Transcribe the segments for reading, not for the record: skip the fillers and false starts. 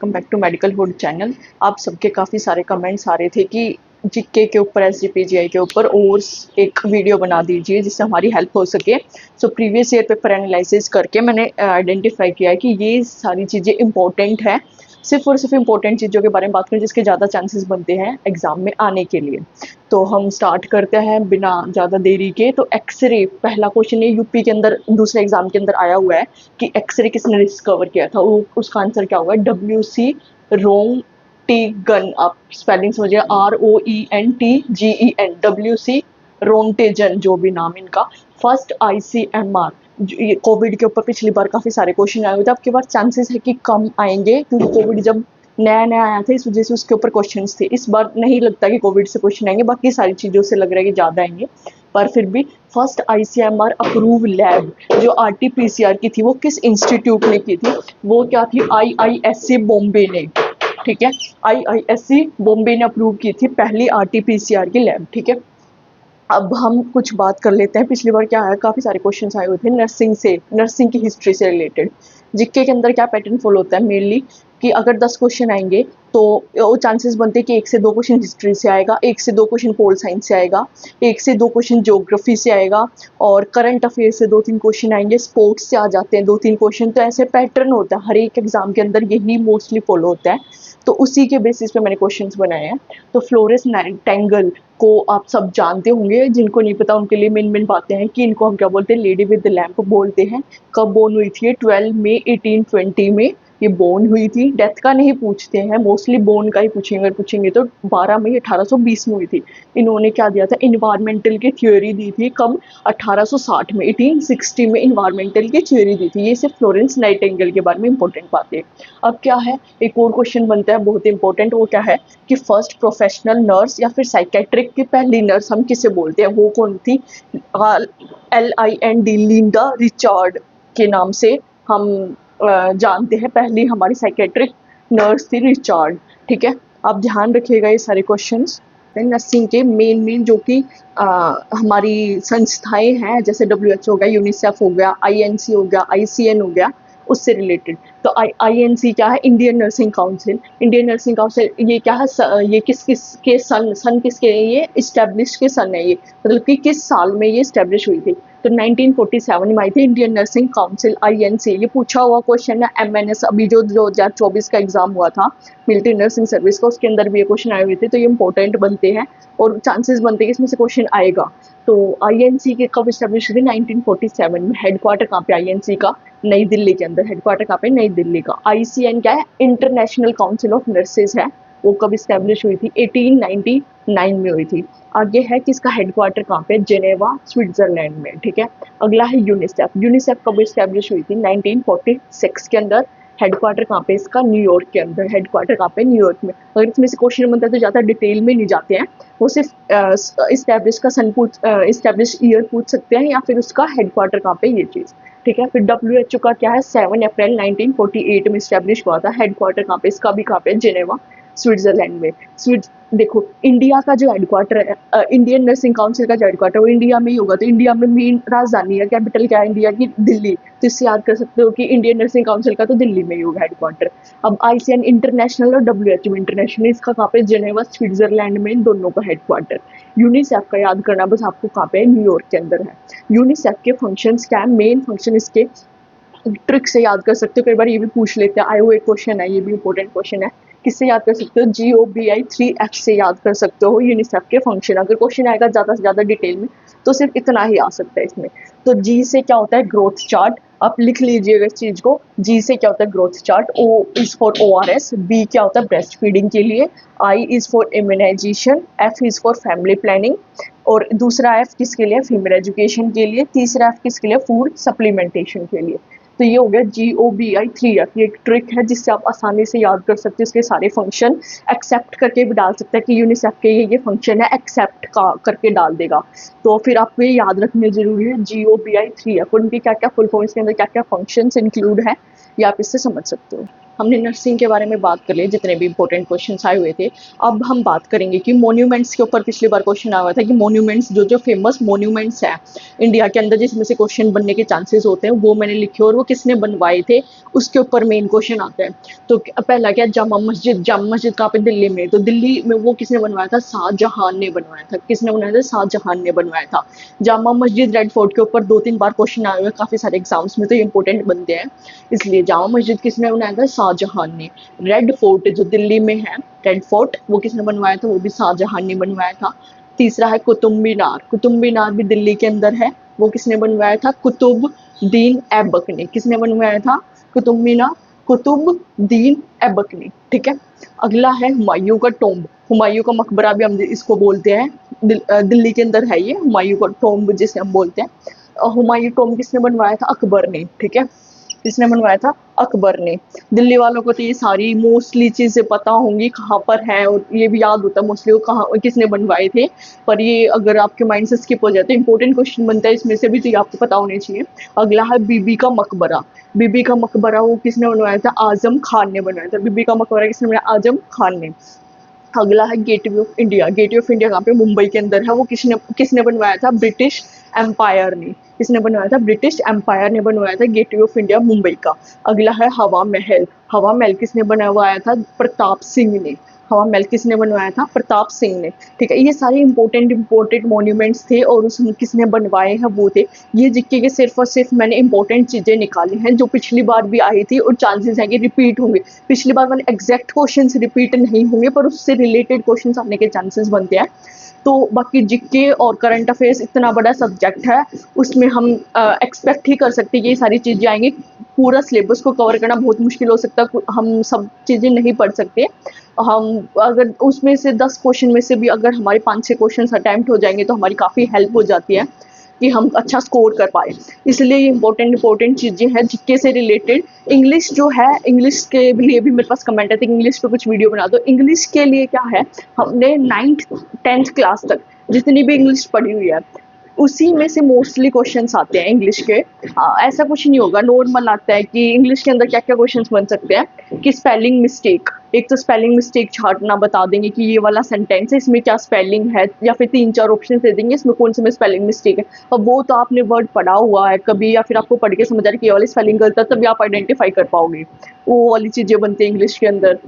Welcome back to medical hood channel. आप सबके काफ़ी सारे कमेंट्स आ रहे थे कि जीके के ऊपर, एसजीपीजीआई के ऊपर और एक वीडियो बना दीजिए जिससे हमारी हेल्प हो सके। So previous year paper analysis करके मैंने आइडेंटिफाई किया है कि ये सारी चीज़ें इंपॉर्टेंट हैं, सिर्फ और सिर्फ इंपॉर्टेंट चीज़ों के बारे में बात करें जिसके ज़्यादा चांसेस बनते हैं एग्ज़ाम में आने के लिए। तो हम स्टार्ट करते हैं बिना ज़्यादा देरी के। तो एक्सरे पहला क्वेश्चन, ये यूपी के अंदर दूसरे एग्जाम के अंदर आया हुआ है कि एक्सरे किसने डिस्कवर किया था। उसका आंसर क्या होगा? WC रोंगटीगन। आप स्पेलिंग समझिए, ROENTGEN, WC रोंटेजन, जो भी नाम इनका। फर्स्ट ICMR, ये कोविड के ऊपर पिछली बार काफ़ी सारे क्वेश्चन आए हुए थे। आपके पास चांसेस है कि कम आएंगे क्योंकि कोविड जब नया नया आया था इस वजह से उसके ऊपर क्वेश्चंस थे। इस बार नहीं लगता कि कोविड से क्वेश्चन आएंगे, बाकी सारी चीज़ों से लग रहा है कि ज़्यादा आएंगे। पर फिर भी फर्स्ट ICMR अप्रूव लैब जो RT-PCR की थी वो किस इंस्टीट्यूट ने की थी? वो क्या थी? IISc बॉम्बे ने। ठीक है, IISc बॉम्बे ने अप्रूव की थी पहली RT-PCR की लैब। ठीक है, अब हम कुछ बात कर लेते हैं। पिछली बार क्या है, काफ़ी सारे क्वेश्चन आए हुए थे नर्सिंग से, नर्सिंग की हिस्ट्री से रिलेटेड। जीके के अंदर क्या पैटर्न फॉलो होता है मेनली कि अगर 10 क्वेश्चन आएंगे तो वो चांसेस बनते हैं कि 1 से 2 क्वेश्चन हिस्ट्री से आएगा, 1 से 2 क्वेश्चन पोल साइंस से आएगा, 1 से 2 क्वेश्चन ज्योग्राफी से आएगा, और करंट अफेयर से 2-3 क्वेश्चन आएंगे, स्पोर्ट्स से आ जाते हैं 2-3 क्वेश्चन। तो ऐसे पैटर्न होता है हर एक एग्जाम के अंदर, यही मोस्टली फॉलो होता है। तो उसी के बेसिस पे मैंने क्वेश्चंस बनाए हैं। तो फ्लोरेंस नाइटिंगेल को आप सब जानते होंगे, जिनको नहीं पता उनके लिए मेन बातें हैं कि इनको हम क्या बोलते हैं, लेडी विद लैम्प बोलते हैं। कब बोर्न हुई थी? 12 मई 1820 में ये बोर्न हुई थी। डेथ का नहीं पूछते हैं, मोस्टली बोर्न का ही पूछेंगे। अगर पूछेंगे तो 12 मई 1820 में हुई थी। इन्होंने क्या दिया था? इन्वायरमेंटल की थ्योरी दी थी। कब? 1860 में, 1860 में इन्वायरमेंटल की थ्योरी दी थी। ये सिर्फ फ्लोरेंस नाइटिंगेल के बारे में इंपॉर्टेंट बातें। अब क्या है, एक और क्वेश्चन बनता है बहुत इंपॉर्टेंट। वो क्या है कि फर्स्ट प्रोफेशनल नर्स या फिर साइकेट्रिक की पहली नर्स हम किसे बोलते हैं? वो कौन थी? LIND, लिंडा रिचार्ड के नाम से हम जानते हैं। पहली हमारी साइकेट्रिक नर्स थी रिचार्ड। ठीक है, आप ध्यान रखिएगा ये सारे क्वेश्चंस नर्सिंग के मेन जो कि हमारी संस्थाएं हैं, जैसे WHO हो गया, यूनिसेफ हो गया, INC हो गया, ICN हो गया, उससे रिलेटेड। तो INC क्या है? Indian nursing council. Indian nursing council ये क्या है? ये किस के सन किसके? ये इस्टेब्लिश के सन है, ये मतलब कि किस साल में ये इस्टेब्लिश हुई थी? तो 1947 में आई थी इंडियन नर्सिंग काउंसिल, INC। ये पूछा हुआ क्वेश्चन है MNS, अभी जो 2024 का एग्जाम हुआ था मिलिट्री नर्सिंग सर्विस का, उसके अंदर भी ये क्वेश्चन आए हुए थे। तो ये इंपॉर्टेंट बनते हैं और चांसेस बनते हैं कि इसमें से क्वेश्चन आएगा। तो INC के कब इस्टेब्लिश हुई थी? 1947 में। हेडक्वार्टर कहाँ पे INC का? नई दिल्ली के अंदर। हेडक्वार्टर कहाँ पे? नई दिल्ली का। ICN क्या है? इंटरनेशनल काउंसिल ऑफ नर्सेज है। वो कब इस्टेब्लिश हुई थी? 1899 में हुई थी। आगे है कि इसका हेडक्वार्टर कहाँ पे? जेनेवा, स्विट्जरलैंड में। ठीक है, अगला है यूनिसेफ। यूनिसेफ कब इस्टेब्लिश हुई थी? 1946 के अंदर। हेडक्वार्टर कहाँ पे इसका? न्यूयॉर्क के अंदर। हेडक्वार्टर कहाँ पे? न्यूयॉर्क में। अगर इसमें से क्वेश्चन बनता है तो ज़्यादा डिटेल में नहीं जाते हैं, वो सिर्फ इस्टेब्लिश का सन इस्टेब्लिश ईयर पूछ सकते हैं या फिर उसका हेडक्वार्टर कहाँ पे, ये चीज़। ठीक है, फिर WHO का क्या है? 7 अप्रैल 1948 में इस्टेब्लिश हुआ था। हेडक्वार्टर कहाँ पे इसका? भी कहाँ पे? जेनेवा, स्विट्जरलैंड में। देखो, इंडिया का जो हेडक्वार्टर है, इंडियन नर्सिंग काउंसिल का जो हेडक्वार्टर वो इंडिया में ही होगा। तो इंडिया में मेन राजधानी है, कैपिटल क्या है इंडिया की? दिल्ली। तो इससे याद कर सकते हो कि इंडियन नर्सिंग काउंसिल का तो दिल्ली में ही होगा हेडक्वार्टर। अब ICN इंटरनेशनल और WHO इंटरनेशनल, इसका कहाँ पे? जेनेवा, स्विट्जरलैंड में, इन दोनों का हेडक्वार्टर। यूनिसेफ का याद करना बस आपको, कहाँ पे? न्यूयॉर्क के अंदर है। यूनिसेफ के फंक्शंस क्या है? मेन फंक्शन इसके ट्रिक से याद कर सकते हो, कई बार ये भी पूछ लेते हैं, आए हुए क्वेश्चन है, ये भी इंपॉर्टेंट क्वेश्चन है। किससे याद कर सकते हो? GOBI 3F से याद कर सकते हो यूनिसेफ के फंक्शन। अगर क्वेश्चन आएगा ज़्यादा से ज़्यादा डिटेल में तो सिर्फ इतना ही आ सकता है इसमें। तो G से क्या होता है? Growth chart. आप लिख लीजिएगा इस चीज़ को। G से क्या होता है? Growth chart. O is for ORS। B क्या होता है? ब्रेस्ट फीडिंग के लिए। I is for immunisation. F is for family planning. और दूसरा F किसके लिए? फीमेल एजुकेशन के लिए। तीसरा F किसके लिए? फूड सप्लीमेंटेशन के लिए। तो ये हो गया GOBI 3F। ये एक ट्रिक है जिससे आप आसानी से याद कर सकते हो इसके सारे फंक्शन। एक्सेप्ट करके भी डाल सकते हैं कि यूनिसेफ के ये फंक्शन है, एक्सेप्ट का करके डाल देगा। तो फिर आपको ये याद रखने जरूरी है GOBI 3F, उनकी क्या क्या फुल फॉर्म, इसके अंदर क्या क्या फंक्शंस इंक्लूड है, ये आप इससे समझ सकते हो। हमने नर्सिंग के बारे में बात कर ली, जितने भी इंपॉर्टेंट क्वेश्चंस आए हुए थे। अब हम बात करेंगे कि मोन्यूमेंट्स के ऊपर पिछली बार क्वेश्चन आया हुआ था कि मोन्यूमेंट्स जो जो फेमस मोन्यूमेंट्स हैं इंडिया के अंदर जिसमें से क्वेश्चन बनने के चांसेस होते हैं वो मैंने लिखे और वो किसने बनवाए थे उसके ऊपर मेन क्वेश्चन आता है। तो पहला क्या, जामा मस्जिद। जामा मस्जिद कहाँ पे? दिल्ली में। तो दिल्ली में वो किसने बनवाया था? शाहजहां ने बनवाया था। किसने बनवाया था? शाहजहां ने बनवाया था। जामा मस्जिद, रेड फोर्ट के ऊपर 2-3 बार क्वेश्चन आए हुए हैं काफी सारे एग्जाम्स में, तो ये इंपॉर्टेंट बनते हैं। इसलिए जामा मस्जिद किसने बनाया था? शाहजहां ने। रेड फोर्ट जो दिल्ली में है, रेड फोर्ट, वो किसने बनवाया था? वो भी शाहजहां ने बनवाया था। तीसरा है कुतुब मीनार। कुतुब मीनार भी दिल्ली के अंदर है, वो किसने बनवाया था? कुतुबुद्दीन ऐबक ने। किसने बनवाया था कुतुब मीनार? कुतुबुद्दीन ऐबक ने। ठीक है। अगला है हुमायूं का टोम्ब। हुमायूं का मकबरा भी हम इसको बोलते हैं। दिल्ली के अंदर है ये हुमायूं का टोम्ब जिसे हम बोलते हैं। हुमायूं टोम्ब किसने बनवाया था? अकबर ने। ठीक है। किसने बनवाया था? अकबर ने। दिल्ली वालों को तो ये सारी मोस्टली चीजें पता होंगी कहाँ पर है, और ये भी याद होता है मोस्टली वो कहाँ किसने बनवाए थे। पर ये अगर आपके माइंड से स्किप हो जाए तो इंपॉर्टेंट क्वेश्चन बनता है इसमें से भी, तो ये आपको पता होने चाहिए। अगला है बीबी का मकबरा। बीबी का मकबरा वो किसने बनवाया था? आजम खान ने बनवाया था। बीबी का मकबरा किसने बनाया? आजम खान ने। अगला है gateway of India. Gateway of India कहाँ पे? मुंबई के अंदर है। वो किसने किसने बनवाया था? ब्रिटिश एम्पायर ने। किसने बनवाया था? ब्रिटिश एम्पायर ने बनवाया था गेटवे ऑफ इंडिया मुंबई का। अगला है हवा महल। हवा महल किसने बनवाया था? प्रताप सिंह ने। हवा महल किसने बनवाया था? प्रताप सिंह ने। ठीक है। ये सारे इंपॉर्टेंट मॉन्यूमेंट्स थे और उसमें किसने बनवाए हैं वो थे। ये जीके के सिर्फ और सिर्फ मैंने इंपॉर्टेंट चीजें निकाली हैं जो पिछली बार भी आई थी और चांसेस हैं कि रिपीट होंगे। पिछली बार वाले एग्जैक्ट क्वेश्चंस रिपीट नहीं होंगे पर उससे रिलेटेड क्वेश्चंस आने के चांसेस बनते हैं। तो बाकी जीके और करंट अफेयर्स इतना बड़ा सब्जेक्ट है, उसमें हम एक्सपेक्ट ही कर सकते हैं कि ये सारी चीज़ें आएंगी। पूरा सिलेबस को कवर करना बहुत मुश्किल हो सकता है, हम सब चीज़ें नहीं पढ़ सकते। हम अगर उसमें से 10 क्वेश्चन में से भी अगर हमारे 5-6 क्वेश्चन अटैम्प्ट हो जाएंगे तो हमारी काफ़ी हेल्प हो जाती है कि हम अच्छा स्कोर कर पाए। इसलिए ये इंपॉर्टेंट चीज़ें हैं जीके से रिलेटेड। इंग्लिश जो है, इंग्लिश के लिए भी मेरे पास कमेंट आते हैं कि इंग्लिश पे कुछ वीडियो बना दो। इंग्लिश के लिए क्या है, हमने 9th-10th क्लास तक जितनी भी इंग्लिश पढ़ी हुई है उसी में से मोस्टली क्वेश्चंस आते हैं इंग्लिश के। ऐसा कुछ नहीं होगा, नॉर्मल आता है कि इंग्लिश के अंदर क्या क्या क्वेश्चंस बन सकते हैं कि स्पेलिंग मिस्टेक, एक तो स्पेलिंग मिस्टेक छाटना बता देंगे कि ये वाला सेंटेंस है इसमें क्या स्पेलिंग है, या फिर 3-4 ऑप्शन दे देंगे इसमें कौन से में स्पेलिंग मिस्टेक है। अब वो तो आपने वर्ड पढ़ा हुआ है कभी या फिर आपको पढ़ के समझ आ रहा है कि ये वाली स्पेलिंग गलत है, तभी आप आइडेंटिफाई कर पाओगे। वो वाली चीज़ें बनती हैं इंग्लिश के अंदर।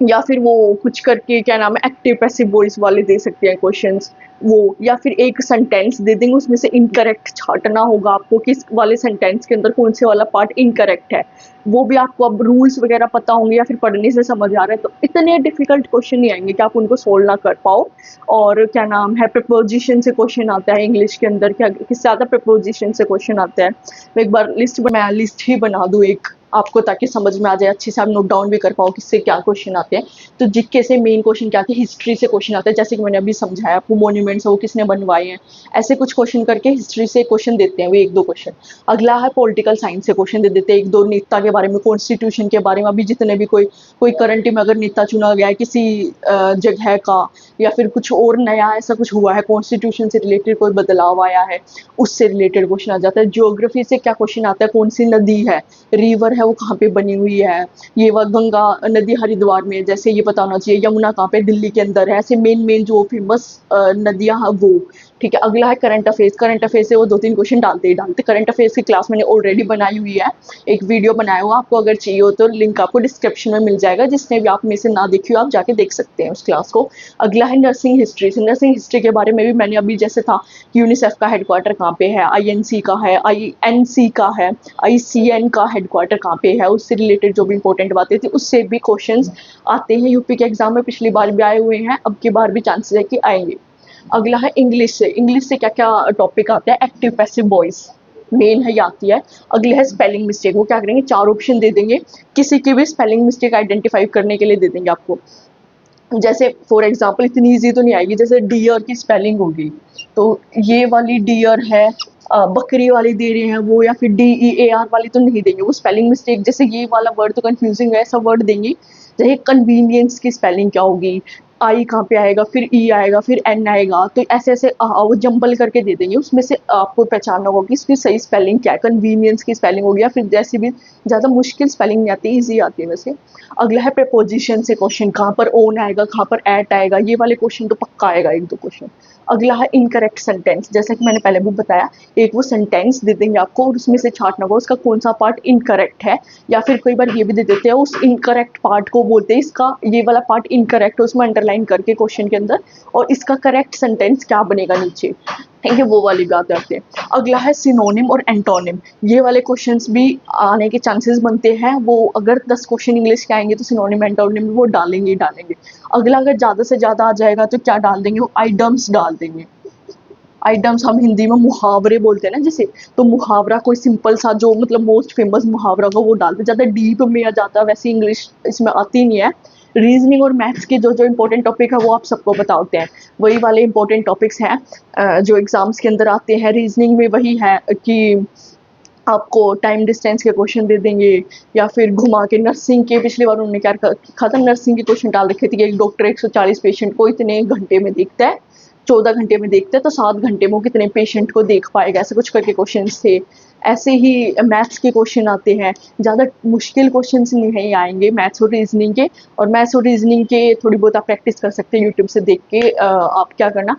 या फिर वो कुछ करके क्या नाम है एक्टिव पैसिव वॉइस वाले दे सकते हैं क्वेश्चंस वो, या फिर एक सेंटेंस दे देंगे उसमें से इनकरेक्ट छाटना होगा आपको किस वाले सेंटेंस के अंदर कौन से वाला पार्ट इनकरेक्ट है। वो भी आपको अब रूल्स वगैरह पता होंगे या फिर पढ़ने से समझ आ रहा है, तो इतने डिफिकल्ट क्वेश्चन नहीं आएंगे कि आप उनको सोल्व ना कर पाओ। और क्या नाम है प्रीपोजिशन से क्वेश्चन आता है इंग्लिश के अंदर, क्या किससे ज़्यादा प्रीपोजिशन से क्वेश्चन आता है। मैं एक बार लिस्ट ही बना दूँ एक आपको ताकि समझ में आ जाए अच्छे से, आप नोट डाउन भी कर पाओ किससे क्या क्वेश्चन आते हैं। तो जीके से मेन क्वेश्चन क्या आते हैं, हिस्ट्री से क्वेश्चन आते हैं, जैसे कि मैंने अभी समझाया आपको मॉन्यूमेंट्स वो किसने बनवाए हैं, ऐसे कुछ क्वेश्चन करके हिस्ट्री से क्वेश्चन देते हैं वो 1-2 क्वेश्चन। अगला है पॉलिटिकल साइंस से क्वेश्चन दे देते हैं 1-2 नेता के बारे में, कॉन्स्टिट्यूशन के बारे में, अभी जितने भी कोई करंट में अगर नेता चुना गया है किसी जगह का, या फिर कुछ और नया ऐसा कुछ हुआ है कॉन्स्टिट्यूशन से रिलेटेड कोई बदलाव आया है, उससे रिलेटेड क्वेश्चन आ जाता है। ज्योग्राफी से क्या क्वेश्चन आता है, कौन सी नदी है, रिवर है वो कहाँ पे बनी हुई है, ये वह गंगा नदी हरिद्वार में, जैसे ये पता होना चाहिए, यमुना कहाँ पे, दिल्ली के अंदर है, ऐसे मेन जो फेमस नदियाँ हैं वो। ठीक है। अगला है करंट अफेयर्स। करंट अफेयर्स से वो 2-3 क्वेश्चन डालते ही डालते। करंट अफेयर्स की क्लास मैंने ऑलरेडी बनाई हुई है, एक वीडियो बनाया हुआ, आपको अगर चाहिए हो तो लिंक आपको डिस्क्रिप्शन में मिल जाएगा, जिसने भी आप में से ना देखी हो आप जाके देख सकते हैं उस क्लास को। अगला है नर्सिंग हिस्ट्री। नर्सिंग हिस्ट्री के बारे में भी मैंने अभी जैसे था यूनिसेफ का हेडक्वार्टर कहाँ पे है, आईएनसी का है, आईएनसी का है, आईसीएन का हेडक्वार्टर कहाँ पे है, उससे रिलेटेड जो भी इंपॉर्टेंट बातें थी उससे भी क्वेश्चंस आते हैं यूपी के एग्जाम में, पिछली बार भी आए हुए हैं, अब की बार भी चांसेस है कि आएंगे। अगला है इंग्लिश से। इंग्लिश से क्या क्या टॉपिक आता है, एक्टिव पैसिव वॉइस मेन है, ये आती है। अगले है स्पेलिंग मिस्टेक। वो क्या करेंगे, 4 ऑप्शन दे देंगे, किसी की भी स्पेलिंग मिस्टेक आइडेंटिफाई करने के लिए दे देंगे आपको। जैसे फॉर एग्जांपल इतनी ईजी तो नहीं आएगी, जैसे डियर की स्पेलिंग होगी तो ये वाली डियर है, बकरी वाली दे रहे हैं वो, या फिर DEAR वाली तो नहीं देंगे, वो स्पेलिंग मिस्टेक, जैसे ये वाला वर्ड तो कंफ्यूजिंग है ऐसा वर्ड देंगे। जैसे कन्वीनियंस की स्पेलिंग क्या होगी, आई कहाँ पे आएगा, फिर ई आएगा, फिर एन आएगा, तो ऐसे ऐसे वो जंबल करके दे देंगे। उसमें से आपको पहचानना होगा कि इसकी सही स्पेलिंग क्या है, कन्वीनियंस की स्पेलिंग हो गया, फिर जैसे भी ज़्यादा मुश्किल स्पेलिंग नहीं आती, ईजी आती है वैसे। अगला है प्रपोजिशन से क्वेश्चन, कहाँ पर ओन आएगा, कहाँ पर एट आएगा, ये वाले क्वेश्चन तो पक्का आएगा एक दो क्वेश्चन। अगला है इनकरेक्ट सेंटेंस, जैसा कि मैंने पहले भी बताया, एक वो सेंटेंस दे देंगे आपको और उसमें से छांटना होगा उसका कौन सा पार्ट इनकरेक्ट है, या फिर कई बार ये भी दे देते हैं उस इनकरेक्ट पार्ट को बोलते हैं इसका ये वाला पार्ट इनकरेक्ट है, उसमें अंडरलाइन करके क्वेश्चन के अंदर, और इसका करेक्ट सेंटेंस क्या बनेगा नीचे, ठीक है, वो वाली बात करते हैं। अगला है सिनोनिम और एंटोनिम, ये वाले क्वेश्चंस भी आने के चांसेस बनते हैं, वो अगर 10 क्वेश्चन इंग्लिश के आएंगे तो सिनोनिम एंटोनिम वो डालेंगे ही डालेंगे। अगला अगर ज़्यादा से ज़्यादा आ जाएगा तो क्या डाल देंगे, वो आइडम्स डाल देंगे। आइटम्स हम हिंदी में मुहावरे बोलते हैं ना जैसे, तो मुहावरा कोई सिंपल सा जो मतलब मोस्ट फेमस मुहावरा का वो डालते, ज़्यादा डीप में आ जाता है, वैसे इंग्लिश इसमें आती नहीं है। रीजनिंग और मैथ्स के जो जो इंपॉर्टेंट टॉपिक है वो आप सबको पता होते हैं, वही वाले इंपॉर्टेंट टॉपिक्स हैं जो एग्जाम्स के अंदर आते हैं। रीजनिंग में वही है कि आपको टाइम डिस्टेंस के क्वेश्चन दे देंगे, या फिर घुमा के नर्सिंग के, पिछली बार उन्होंने क्या रखा था, नर्सिंग के क्वेश्चन डाल रखे थे कि एक डॉक्टर 140 पेशेंट को इतने घंटे में देखता है, 14 घंटे में देखते हैं तो 7 घंटे में वो कितने पेशेंट को देख पाएगा, ऐसे कुछ करके क्वेश्चंस थे। ऐसे ही मैथ्स के क्वेश्चन आते हैं, ज़्यादा मुश्किल क्वेश्चंस नहीं आएंगे मैथ्स और रीजनिंग के, और मैथ्स और रीजनिंग के थोड़ी बहुत आप प्रैक्टिस कर सकते हैं यूट्यूब से देख के। आप क्या करना,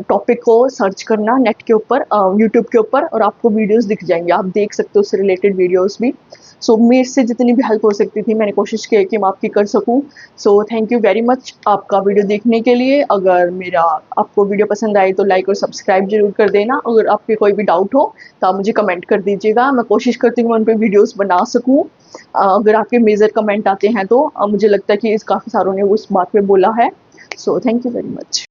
टॉपिक को सर्च करना नेट के ऊपर, यूट्यूब के ऊपर, और आपको वीडियोस दिख जाएंगे, आप देख सकते हो उससे रिलेटेड वीडियोस भी। सो मेरे से जितनी भी हेल्प हो सकती थी मैंने कोशिश की कि मैं आपकी कर सकूं। So thank you very much आपका वीडियो देखने के लिए। अगर मेरा आपको वीडियो पसंद आई तो लाइक और सब्सक्राइब जरूर कर देना। अगर आपके कोई भी डाउट हो तो आप मुझे कमेंट कर दीजिएगा, मैं कोशिश करती हूँ उन पर वीडियोज़ बना सकूँ। अगर आपके मेजर कमेंट आते हैं तो मुझे लगता है कि इस काफ़ी सारों ने उस बात पे बोला है। So thank you very much.